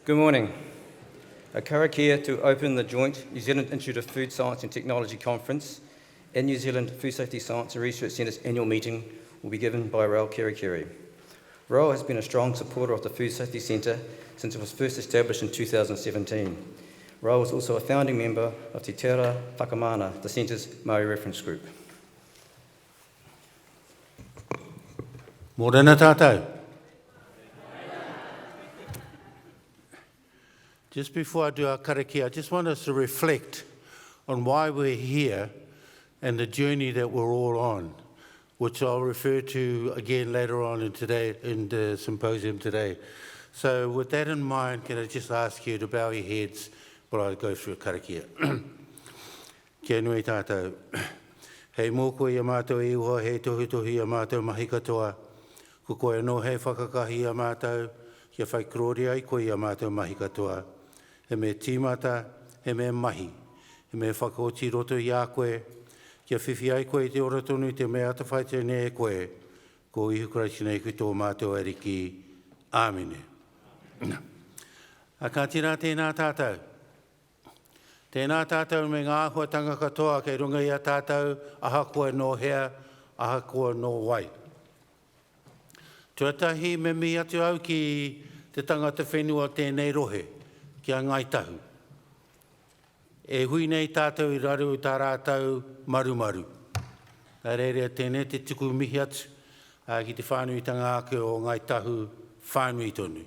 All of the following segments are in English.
Good morning. A karakia to open the joint New Zealand Institute of Food Science and Technology Conference and New Zealand Food Safety Science and Research Centre's annual meeting will be given by Rao Kerikeri. Rao has been a strong supporter of the Food Safety Centre since it was first established in 2017. Rao was also a founding member of Te Tera Whakamana, the Centre's Māori reference group. Morena tātou. Just before I do our karakia, I just want us to reflect on why we're here and the journey that we're all on, which I'll refer to again later on in the symposium today. So with that in mind, can I just ask you to bow your heads while I go through a karakia. Kia nui tātou. Hei mōko i a mātou i uho, hei tohi a mātou mahi katoa. Ko koe anō hei whakakahi a mātou, kia whai krori ai koe i a mātou mahi katoa. He me tīmata, he me mahi, he me whakaoti roto i a koe, kia whiwhi ai koe te ora tonu te mea ata whaite nei koe, ko ihu karaisi nei koe tō mātou ariki. Āmine. A ka tira tēnā tātou. Tēnā tātou me ngā āhuatanga katoa kei runga i a tātou, aha koe no hea, aha koe no wai. Tuatahi me mi atu au ki te tangata whenua tēnei rohe, ki a ngai tahu. E hui nei tātou i raru i tā rātou marumaru. Tā rerea tēnei te tuku mihi atu ki te whānuitanga ake o ngai tahu whānui tonu.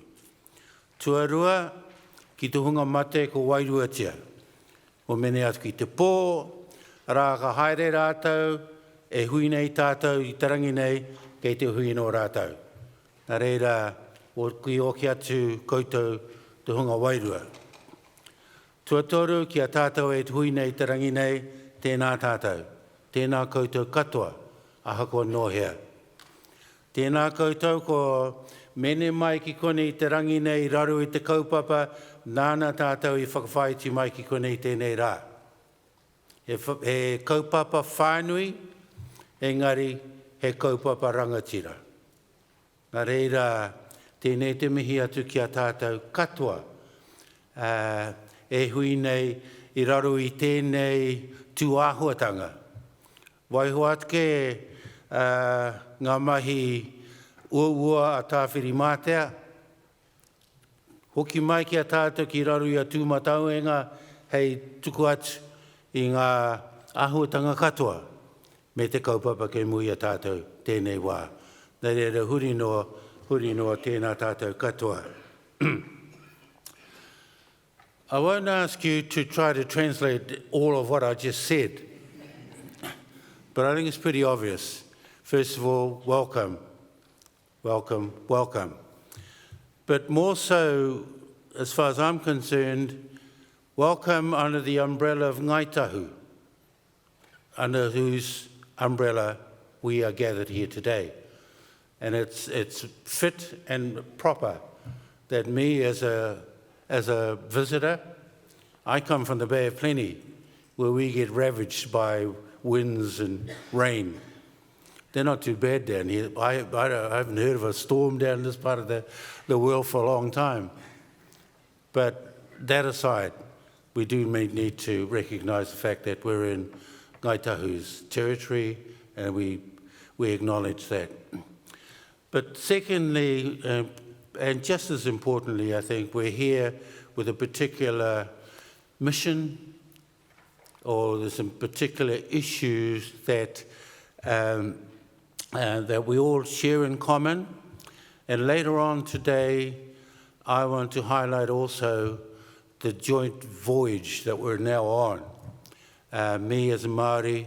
Tuarua ki te hunga mate ko wairua tia. O mene atu ki te pō, rā ka haere rātou, e hui nei tātou i tarangi nei kei te hui no rātou. Tā reira o ki oki atu koutou te hunga wairua. Tuatoru ki a tātou e hui nei tarangi nei, tēnā tātou, tēnā koutou katoa, aha koa nohea. Tēnā koutou ko mene mai ki kone i te rangi nei raru i te kaupapa, nāna tātou i whakawhaiti mai ki kone i tēnei rā. He kaupapa whānui, engari he kaupapa rangatira. Nā reira, tēnei te mihi atu ki a tātou katoa, e hui nei i raru i tēnei tū āhuatanga. Waiho atke ngā mahi ua a tāwhiri mātea, hoki mai ki a tātou ki raru i a tūmatauenga hei tuku atu i ngā āhuatanga katoa, me te kaupapa kei mui a tātou tēnei wā. Nā reira huri noa tēnā tātou katoa. I won't ask you to try to translate all of what I just said, but I think it's pretty obvious. First of all, welcome, welcome, welcome. But more so, as far as I'm concerned, welcome under the umbrella of Ngai Tahu, under whose umbrella we are gathered here today. And it's fit and proper that me as a visitor, I come from the Bay of Plenty, where we get ravaged by winds and rain. They're not too bad down here. I haven't heard of a storm down this part of the world for a long time. But that aside, we do need to recognise the fact that we're in Ngai Tahu's territory, and we acknowledge that. But secondly, and just as importantly, I think, we're here with a particular mission, or there's some particular issues that we all share in common. And later on today, I want to highlight also the joint voyage that we're now on, me as a Māori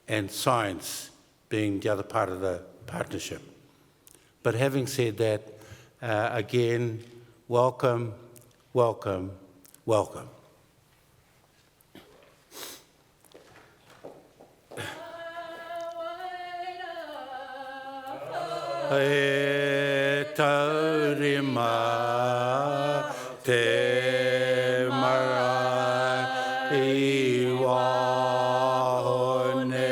and science being the other part of the partnership. But having said that, again, welcome, welcome, welcome. E taurima te mara I wahone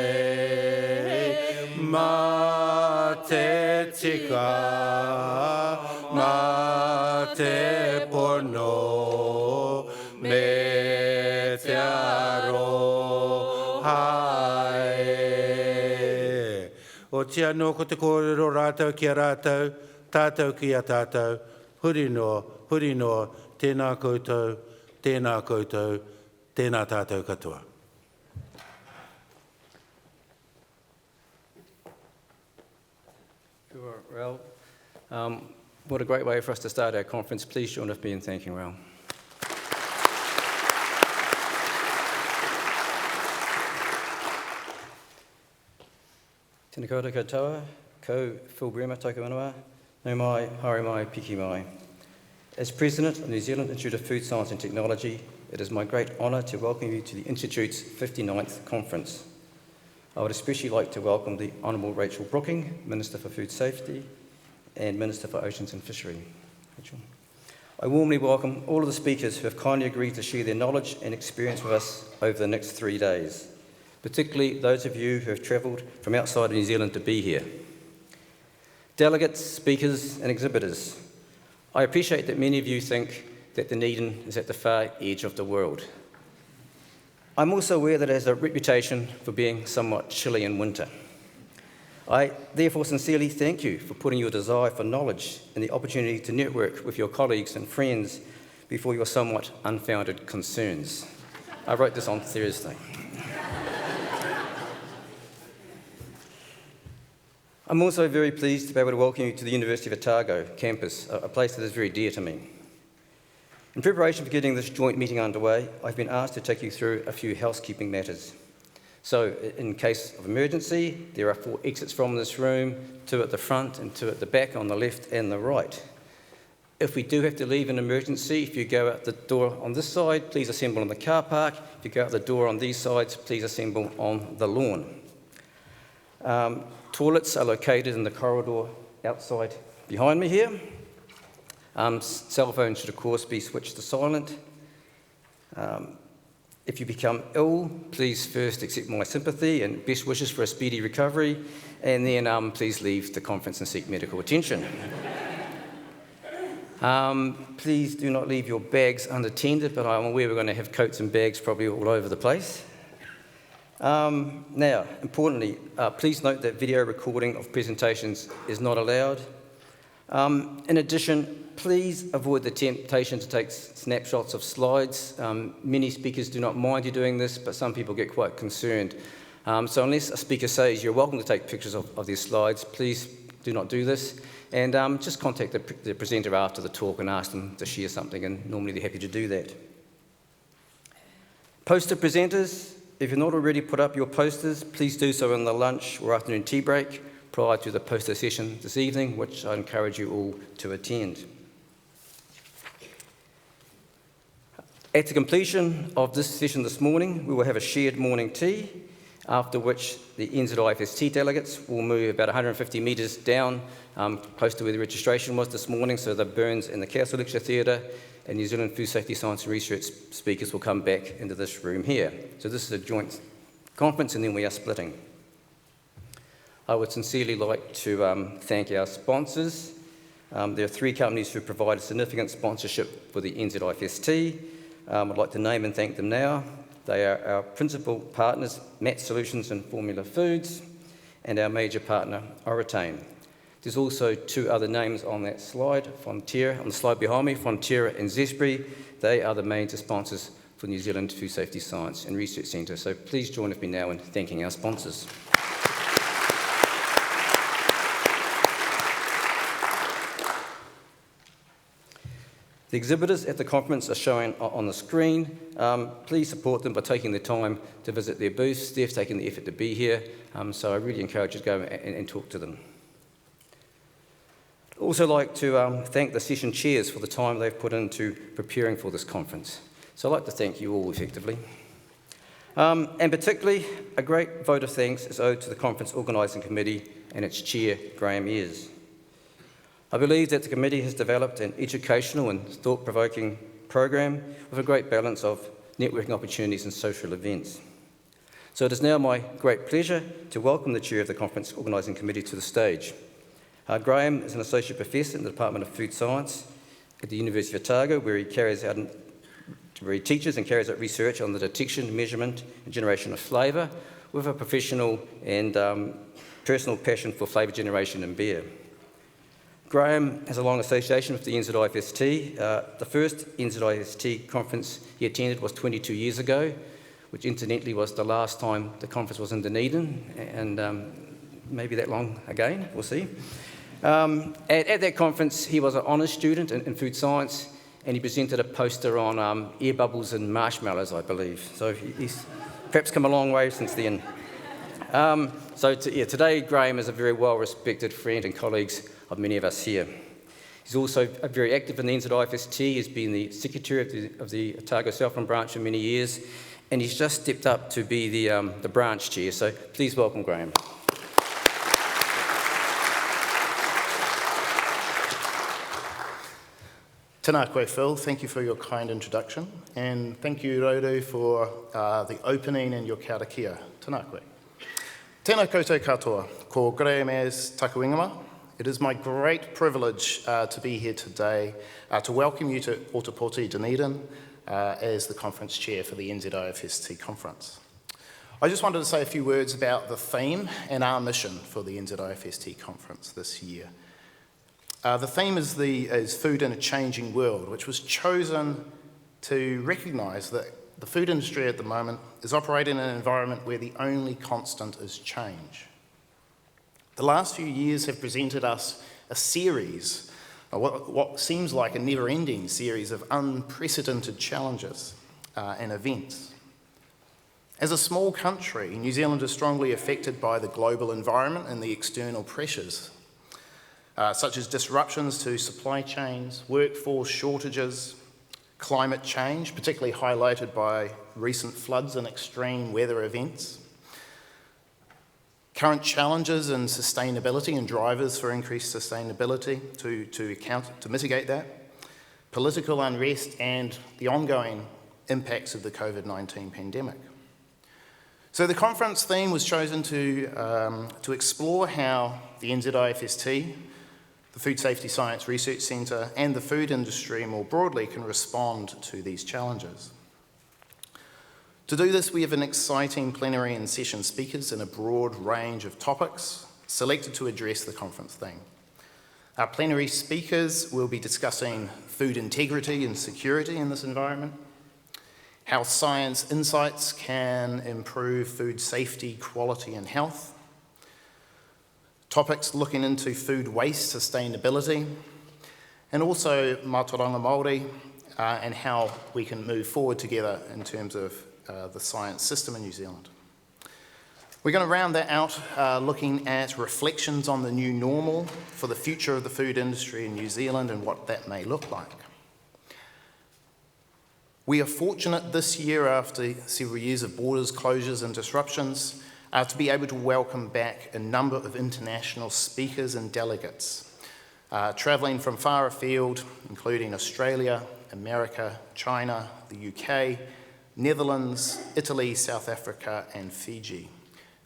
ma te tika ma te pone no me te arohae. O te anō ko te kōrero rātou ki a rātou, tātou ki a tātou, huri noa, tēnā koutou, tēnā tātou katoa. Sure, Ralph. What a great way for us to start our conference. Please join with me in thanking Ralph. Tēnā koutou katoa, ko Philbrema tōku ingoa, nau mai, haere mai, piki mai. As President of the New Zealand Institute of Food Science and Technology, it is my great honour to welcome you to the Institute's 59th conference. I would especially like to welcome the Honourable Rachel Brooking, Minister for Food Safety and Minister for Oceans and Fishery. Rachel. I warmly welcome all of the speakers who have kindly agreed to share their knowledge and experience with us over the next 3 days, particularly those of you who have travelled from outside of New Zealand to be here. Delegates, speakers and exhibitors, I appreciate that many of you think that Dunedin is at the far edge of the world. I'm also aware that it has a reputation for being somewhat chilly in winter. I therefore sincerely thank you for putting your desire for knowledge and the opportunity to network with your colleagues and friends before your somewhat unfounded concerns. I wrote this on Thursday. I'm also very pleased to be able to welcome you to the University of Otago campus, a place that is very dear to me. In preparation for getting this joint meeting underway, I've been asked to take you through a few housekeeping matters. So, in case of emergency, there are 4 exits from this room, 2 at the front and 2 at the back on the left and the right. If we do have to leave in emergency, if you go out the door on this side, please assemble in the car park. If you go out the door on these sides, please assemble on the lawn. Toilets are located in the corridor outside behind me here. Cell phones should, of course, be switched to silent. If you become ill, please first accept my sympathy and best wishes for a speedy recovery, and then please leave the conference and seek medical attention. Please do not leave your bags unattended, but I'm aware we're going to have coats and bags probably all over the place. Now, importantly, please note that video recording of presentations is not allowed. In addition, please avoid the temptation to take snapshots of slides. Many speakers do not mind you doing this, but some people get quite concerned. So unless a speaker says you're welcome to take pictures of these slides, please do not do this. And just contact the presenter after the talk and ask them to share something, and normally they're happy to do that. Poster presenters, if you've not already put up your posters, please do so in the lunch or afternoon tea break prior to the poster session this evening, which I encourage you all to attend. At the completion of this session this morning, we will have a shared morning tea, after which the NZFSSRC delegates will move about 150 metres down, close to where the registration was this morning, so the Burns and the Castle Lecture Theatre and New Zealand Food Safety Science and Research speakers will come back into this room here. So this is a joint conference, and then we are splitting. I would sincerely like to thank our sponsors. There are 3 companies who provided significant sponsorship for the NZFSSRC. I'd like to name and thank them now. They are our principal partners, Matt Solutions and Formula Foods, and our major partner, Oratane. There's also 2 other names on that slide, Fonterra, on the slide behind me, Fonterra and Zespri. They are the major sponsors for New Zealand Food Safety Science and Research Centre. So please join with me now in thanking our sponsors. The exhibitors at the conference are shown on the screen. Please support them by taking the time to visit their booths. They've taken the effort to be here, so I really encourage you to go and talk to them. I'd also like to thank the session chairs for the time they've put into preparing for this conference. So I'd like to thank you all effectively. And particularly, a great vote of thanks is owed to the Conference Organising Committee and its chair, Graham Ayres. I believe that the committee has developed an educational and thought-provoking program with a great balance of networking opportunities and social events. So it is now my great pleasure to welcome the chair of the Conference Organising Committee to the stage. Graham is an associate professor in the Department of Food Science at the University of Otago, where he teaches and carries out research on the detection, measurement and generation of flavour, with a professional and personal passion for flavour generation in beer. Graham has a long association with the NZFSSRC. The first NZFSSRC conference he attended was 22 years ago, which incidentally was the last time the conference was in Dunedin, and maybe that long again, we'll see. At that conference, he was an honours student in food science, and he presented a poster on air bubbles and marshmallows, I believe. So he's perhaps come a long way since then. Today Graham is a very well-respected friend and colleague of many of us here. He's also very active in the NZFSSRC. He's been the secretary of the Otago Southland branch for many years, and he's just stepped up to be the branch chair. So please welcome Graham. Tēnā koe, Phil. Thank you for your kind introduction. And thank you, Rodu, for the opening and your kia ora kia. Tēnā koe. Tēnā koutou katoa, ko Graham as taku ingama. It is my great privilege to be here today to welcome you to Otapoti, Dunedin, as the conference chair for the NZFSSRC conference. I just wanted to say a few words about the theme and our mission for the NZFSSRC conference this year. The theme is Food in a Changing World, which was chosen to recognise that the food industry at the moment is operating in an environment where the only constant is change. The last few years have presented us a series, what seems like a never-ending series of unprecedented challenges and events. As a small country, New Zealand is strongly affected by the global environment and the external pressures, such as disruptions to supply chains, workforce shortages, climate change, particularly highlighted by recent floods and extreme weather events, current challenges in sustainability and drivers for increased sustainability to mitigate that, political unrest and the ongoing impacts of the COVID-19 pandemic. So the conference theme was chosen to explore how the NZFSSRC, the Food Safety Science Research Centre and the food industry more broadly can respond to these challenges. To do this, we have an exciting plenary and session speakers in a broad range of topics selected to address the conference theme. Our plenary speakers will be discussing food integrity and security in this environment, how science insights can improve food safety, quality and health, topics looking into food waste sustainability, and also mātauranga Māori and how we can move forward together in terms of the science system in New Zealand. We're going to round that out looking at reflections on the new normal for the future of the food industry in New Zealand and what that may look like. We are fortunate this year, after several years of borders closures and disruptions, to be able to welcome back a number of international speakers and delegates, travelling from far afield, including Australia, America, China, the UK, Netherlands, Italy, South Africa and Fiji.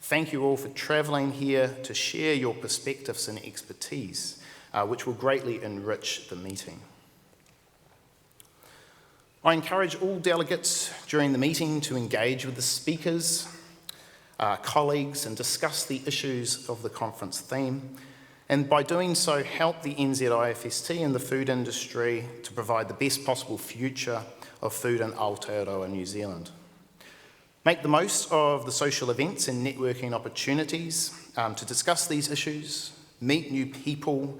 Thank you all for travelling here to share your perspectives and expertise, which will greatly enrich the meeting. I encourage all delegates during the meeting to engage with the speakers, colleagues and discuss the issues of the conference theme, and by doing so help the NZFSSRC and the food industry to provide the best possible future of food in Aotearoa, New Zealand. Make the most of the social events and networking opportunities to discuss these issues, meet new people,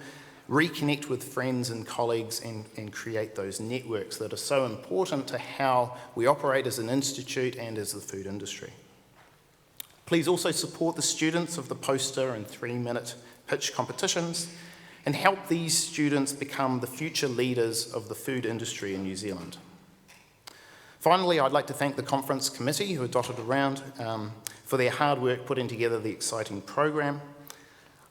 reconnect with friends and colleagues and create those networks that are so important to how we operate as an institute and as the food industry. Please also support the students of the poster and 3-minute pitch competitions and help these students become the future leaders of the food industry in New Zealand. Finally, I'd like to thank the conference committee who are dotted around for their hard work putting together the exciting program.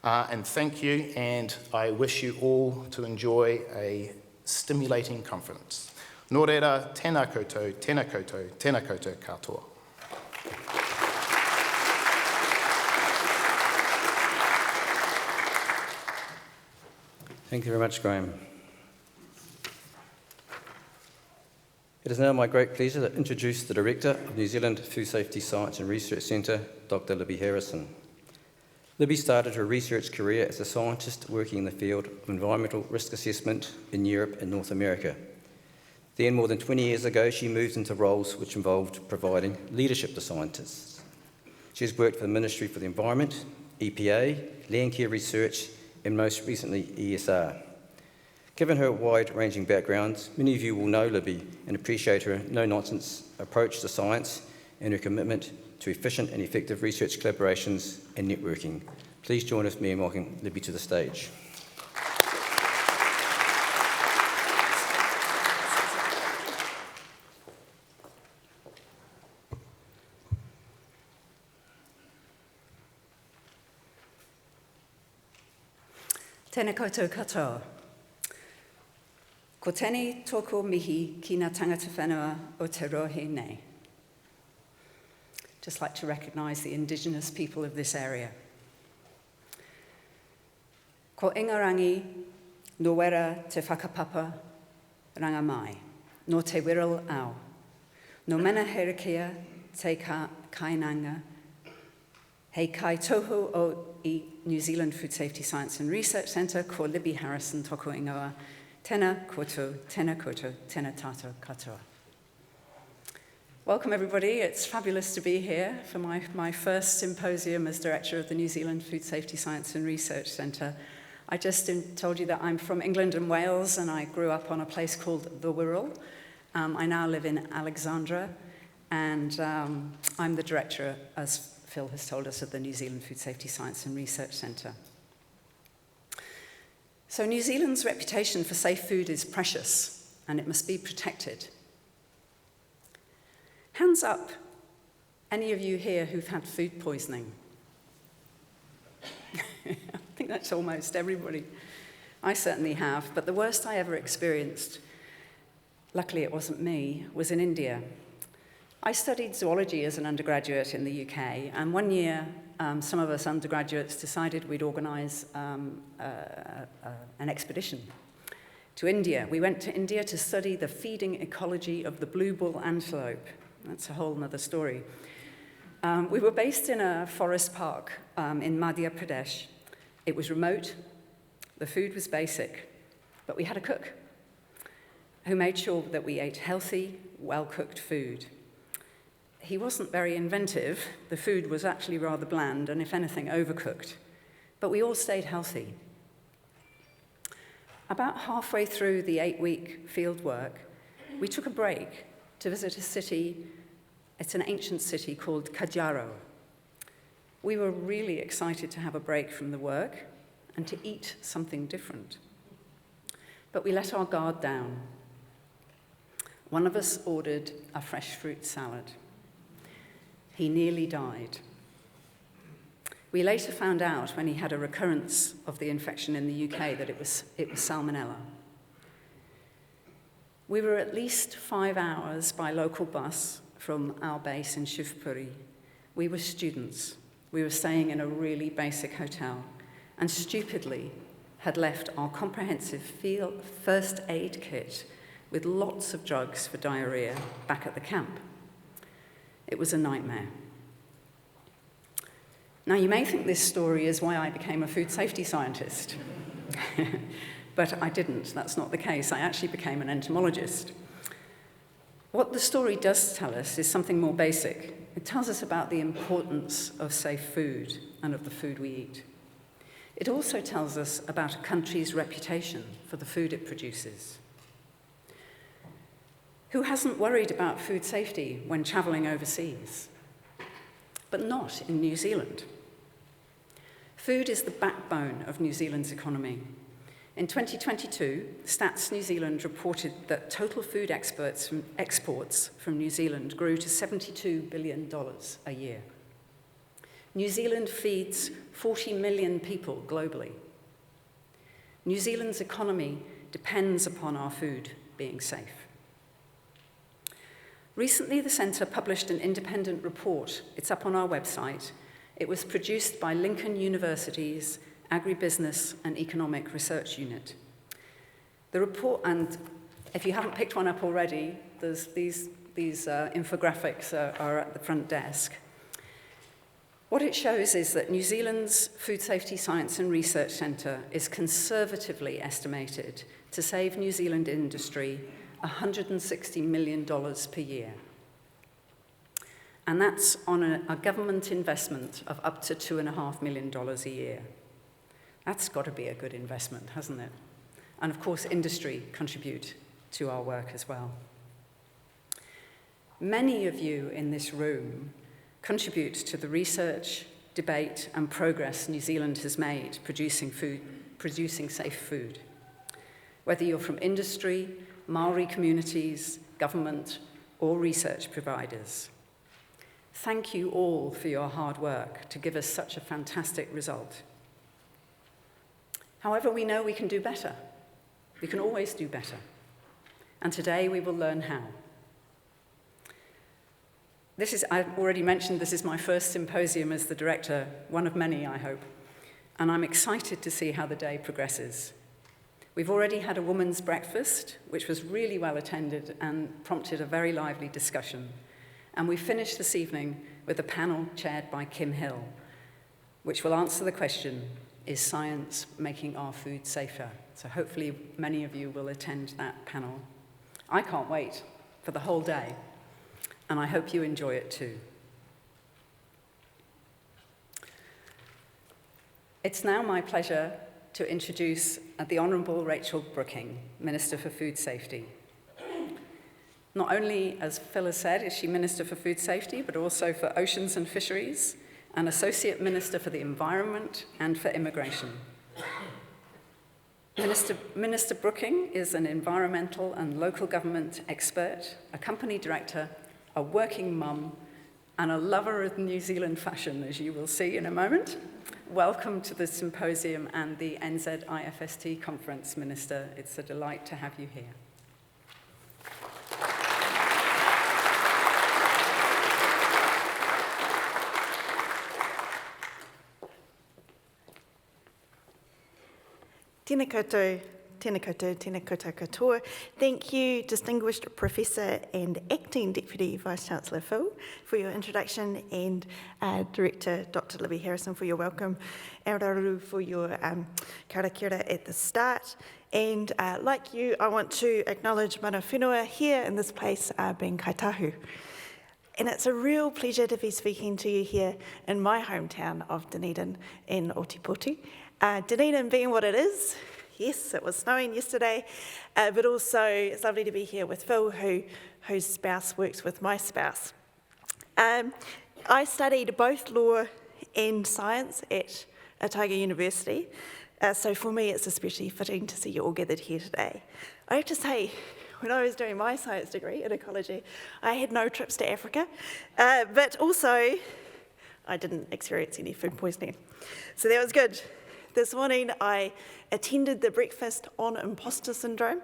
And thank you, and I wish you all to enjoy a stimulating conference. Nō reira, tēnā koutou, tēnā koutou, tēnā koutou katoa. Thank you very much, Graham. It is now my great pleasure to introduce the Director of New Zealand Food Safety Science and Research Centre, Dr. Libby Harrison. Libby started her research career as a scientist working in the field of environmental risk assessment in Europe and North America. Then, more than 20 years ago, she moved into roles which involved providing leadership to scientists. She has worked for the Ministry for the Environment, EPA, Landcare Research, and most recently ESR. Given her wide-ranging background, many of you will know Libby and appreciate her no-nonsense approach to science and her commitment to efficient and effective research collaborations and networking. Please join us me in welcoming Libby to the stage. Tēnā koutou katoa. Ko tēnei tōku mihi ki ngā tangata whenua o te rohe nei. Just like to recognise the Indigenous people of this area. Ko ingarangi no wera te whakapapa ranga mai, no te wirral au, no mena herakia te kainanga, hei kai tohu o I New Zealand Food Safety Science and Research Centre, ko Libby Harrison toko ingoa, tēnā koutou, tēnā tātou katoa. Welcome everybody, it's fabulous to be here for my first symposium as Director of the New Zealand Food Safety Science and Research Centre. I just told you that I'm from England and Wales and I grew up on a place called the Wirral. I now live in Alexandra and I'm the Director, as Phil has told us, of the New Zealand Food Safety Science and Research Centre. So New Zealand's reputation for safe food is precious and it must be protected. Hands up, any of you here who've had food poisoning? I think that's almost everybody. I certainly have, but the worst I ever experienced, luckily it wasn't me, was in India. I studied zoology as an undergraduate in the UK, and one year some of us undergraduates decided we'd organise an expedition to India. We went to India to study the feeding ecology of the blue bull antelope. That's a whole other story. We were based in a forest park in Madhya Pradesh. It was remote, the food was basic, but we had a cook who made sure that we ate healthy, well-cooked food. He wasn't very inventive. The food was actually rather bland and, if anything, overcooked. But we all stayed healthy. About halfway through the 8-week field work, we took a break to visit a city. It's an ancient city called Kajaro. We were really excited to have a break from the work and to eat something different. But we let our guard down. One of us ordered a fresh fruit salad. He nearly died. We later found out when he had a recurrence of the infection in the UK that it was salmonella. We were at least 5 hours by local bus from our base in Shivpuri. We were students. We were staying in a really basic hotel and stupidly had left our comprehensive first aid kit with lots of drugs for diarrhea back at the camp. It was a nightmare. Now, you may think this story is why I became a food safety scientist. But I didn't. That's not the case. I actually became an entomologist. What the story does tell us is something more basic. It tells us about the importance of safe food and of the food we eat. It also tells us about a country's reputation for the food it produces. Who hasn't worried about food safety when travelling overseas? But not in New Zealand. Food is the backbone of New Zealand's economy. In 2022, Stats New Zealand reported that total food exports from New Zealand grew to $72 billion a year. New Zealand feeds 40 million people globally. New Zealand's economy depends upon our food being safe. Recently, the Centre published an independent report. It's up on our website. It was produced by Lincoln University's Agribusiness and Economic Research Unit. The report, and if you haven't picked one up already, these infographics are at the front desk. What it shows is that New Zealand's Food Safety Science and Research Centre is conservatively estimated to save New Zealand industry $160 million per year. And that's on a government investment of up to $2.5 million a year. That's got to be a good investment, hasn't it? And of course, industry contribute to our work as well. Many of you in this room contribute to the research, debate, and progress New Zealand has made producing safe food. Whether you're from industry, Maori communities, government, or research providers. Thank you all for your hard work to give us such a fantastic result. However, we know we can do better. We can always do better. And today we will learn how. I've already mentioned, this is my first symposium as the director, one of many, I hope. And I'm excited to see how the day progresses. We've already had a women's breakfast, which was really well attended and prompted a very lively discussion. And we finished this evening with a panel chaired by Kim Hill, which will answer the question, is science making our food safer? So hopefully many of you will attend that panel. I can't wait for the whole day, and I hope you enjoy it too. It's now my pleasure to introduce the Honourable Rachel Brooking, Minister for Food Safety. Not only, as Phil has said, is she Minister for Food Safety, but also for Oceans and Fisheries, and Associate Minister for the Environment and for Immigration. Minister Brooking is an environmental and local government expert, a company director, a working mum, and a lover of New Zealand fashion, as you will see in a moment. Welcome to the Symposium and the NZFSSRC conference, Minister. It's a delight to have you here. Tēnā koutou, tēnā koutou, tēnā koutou katoa. Thank you, Distinguished Professor and Acting Deputy Vice-Chancellor Phil, for your introduction, and Director Dr. Libby Harrison for your welcome, Aoraru for your karakia at the start. And like you, I want to acknowledge mana whenua here in this place being Kaitahu. And it's a real pleasure to be speaking to you here in my hometown of Dunedin in Otipoti. Dunedin being what it is, yes, it was snowing yesterday, but also it's lovely to be here with Phil, whose spouse works with my spouse. I studied both law and science at Otago University, so for me it's especially fitting to see you all gathered here today. I have to say, when I was doing my science degree in ecology, I had no trips to Africa, but also I didn't experience any food poisoning, so that was good. This morning I attended the breakfast on imposter syndrome,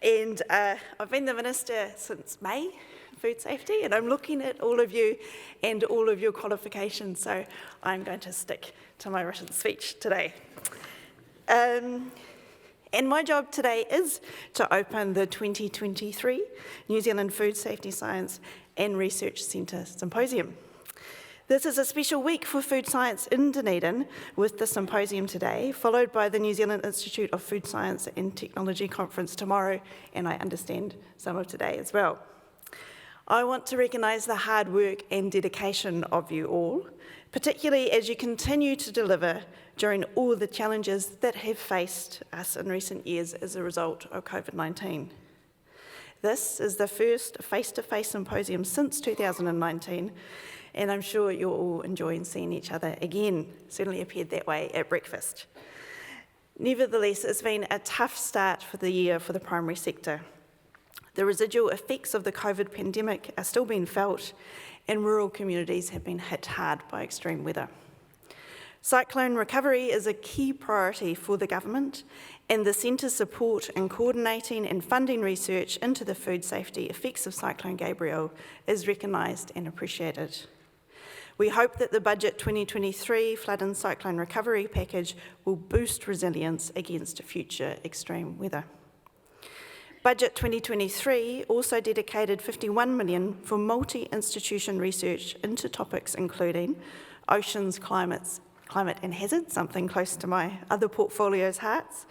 and I've been the Minister since May, Food Safety, and I'm looking at all of you and all of your qualifications, so I'm going to stick to my written speech today. And my job today is to open the 2023 New Zealand Food Safety Science and Research Centre Symposium. This is a special week for food science in Dunedin with the symposium today, followed by the New Zealand Institute of Food Science and Technology conference tomorrow, and I understand some of today as well. I want to recognise the hard work and dedication of you all, particularly as you continue to deliver during all the challenges that have faced us in recent years as a result of COVID-19. This is the first face-to-face symposium since 2019, and I'm sure you're all enjoying seeing each other again. Certainly appeared that way at breakfast. Nevertheless, it's been a tough start for the year for the primary sector. The residual effects of the COVID pandemic are still being felt, and rural communities have been hit hard by extreme weather. Cyclone recovery is a key priority for the government, and the Centre's support in coordinating and funding research into the food safety effects of Cyclone Gabrielle is recognised and appreciated. We hope that the Budget 2023 Flood and Cyclone Recovery Package will boost resilience against future extreme weather. Budget 2023 also dedicated $51 million for multi-institution research into topics including oceans, climate and hazards, something close to my other portfolio's hearts,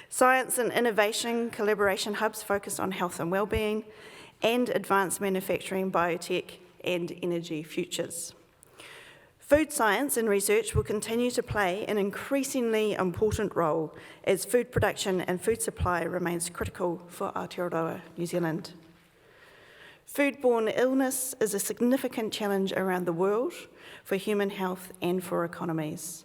science and innovation collaboration hubs focused on health and wellbeing, and advanced manufacturing, biotech, and energy futures. Food science and research will continue to play an increasingly important role as food production and food supply remains critical for Aotearoa, New Zealand. Foodborne illness is a significant challenge around the world for human health and for economies.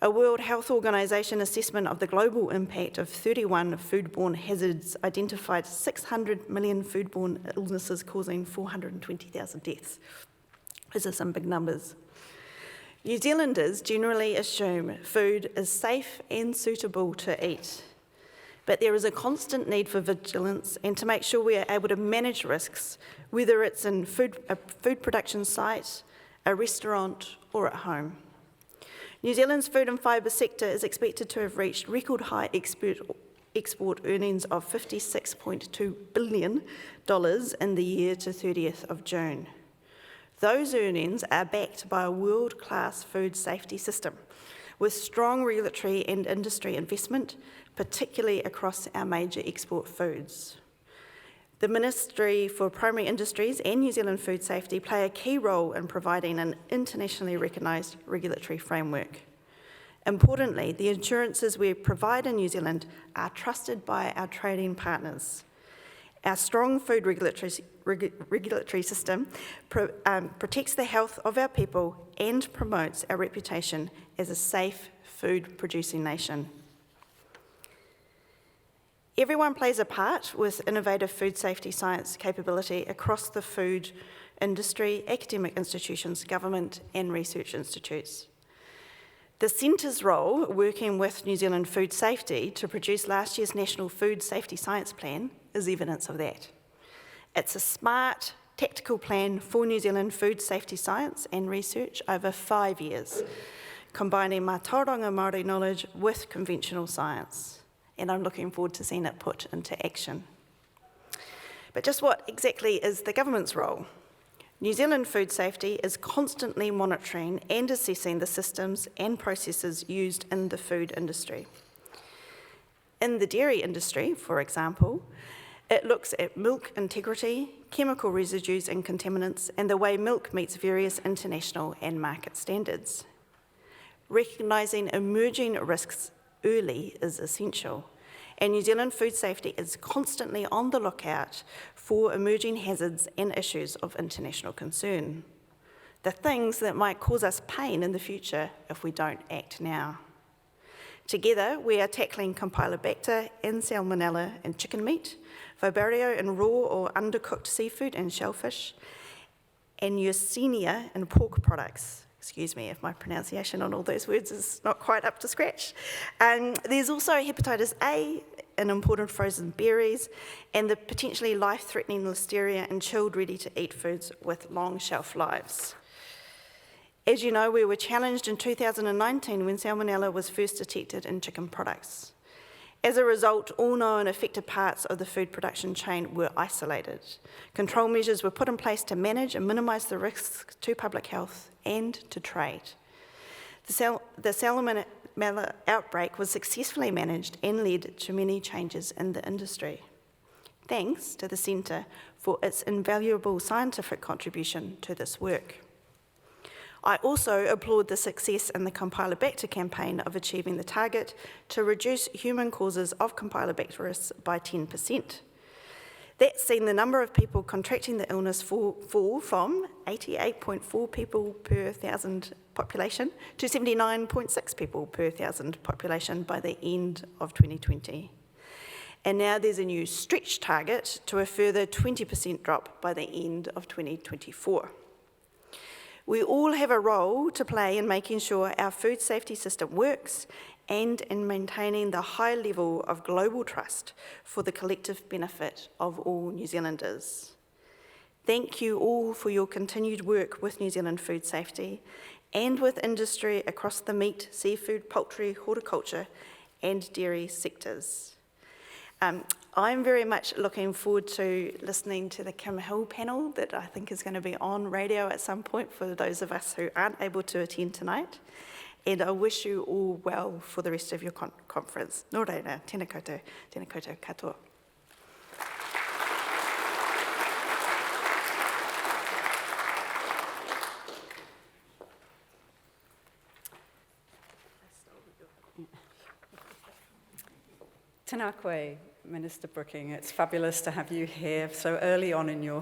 A World Health Organization assessment of the global impact of 31 foodborne hazards identified 600 million foodborne illnesses causing 420,000 deaths. Those are some big numbers. New Zealanders generally assume food is safe and suitable to eat, but there is a constant need for vigilance and to make sure we are able to manage risks, whether it's in a food production site, a restaurant, or at home. New Zealand's food and fibre sector is expected to have reached record high export earnings of $56.2 billion in the year to 30th of June. Those earnings are backed by a world-class food safety system with strong regulatory and industry investment, particularly across our major export foods. The Ministry for Primary Industries and New Zealand Food Safety play a key role in providing an internationally recognised regulatory framework. Importantly, the assurances we provide in New Zealand are trusted by our trading partners. Our strong food regulatory system protects the health of our people and promotes our reputation as a safe food-producing nation. Everyone plays a part with innovative food safety science capability across the food industry, academic institutions, government and research institutes. The Centre's role, working with New Zealand Food Safety to produce last year's National Food Safety Science Plan, is evidence of that. It's a smart, tactical plan for New Zealand food safety science and research over 5 years, combining Mātauranga Māori knowledge with conventional science. And I'm looking forward to seeing it put into action. But just what exactly is the government's role? New Zealand Food Safety is constantly monitoring and assessing the systems and processes used in the food industry. In the dairy industry, for example, it looks at milk integrity, chemical residues and contaminants, and the way milk meets various international and market standards. Recognising emerging risks early is essential, and New Zealand Food Safety is constantly on the lookout for emerging hazards and issues of international concern, the things that might cause us pain in the future if we don't act now. Together, we are tackling Campylobacter and Salmonella in chicken meat, Vibrio in raw or undercooked seafood and shellfish, and Yersinia in pork products. Excuse me if my pronunciation on all those words is not quite up to scratch. There's also hepatitis A in imported frozen berries, and the potentially life-threatening listeria in chilled, ready-to-eat foods with long shelf lives. As you know, we were challenged in 2019 when Salmonella was first detected in chicken products. As a result, all known affected parts of the food production chain were isolated. Control measures were put in place to manage and minimise the risks to public health and to trade. The Salmonella outbreak was successfully managed and led to many changes in the industry. Thanks to the Centre for its invaluable scientific contribution to this work. I also applaud the success in the Campylobacter campaign of achieving the target to reduce human causes of Campylobacter by 10%. That's seen the number of people contracting the illness fall from 88.4 people per 1,000 population to 79.6 people per 1,000 population by the end of 2020. And now there's a new stretch target to a further 20% drop by the end of 2024. We all have a role to play in making sure our food safety system works and in maintaining the high level of global trust for the collective benefit of all New Zealanders. Thank you all for your continued work with New Zealand Food Safety and with industry across the meat, seafood, poultry, horticulture and dairy sectors. I'm very much looking forward to listening to the Kim Hill panel that I think is going to be on radio at some point for those of us who aren't able to attend tonight. And I wish you all well for the rest of your conference. Nō reira, tēnā koutou katoa. Tēnā koe, Minister Brooking. It's fabulous to have you here so early on in your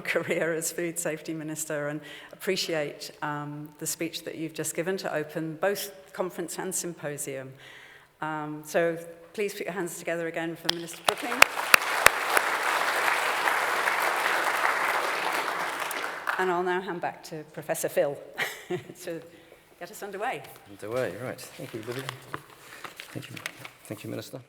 career as Food Safety Minister, and appreciate the speech that you've just given to open both conference and symposium. So please put your hands together again for Minister Brooking. And I'll now hand back to Professor Phil to get us underway. Underway, right. Thank you, Olivia. Thank you, Minister.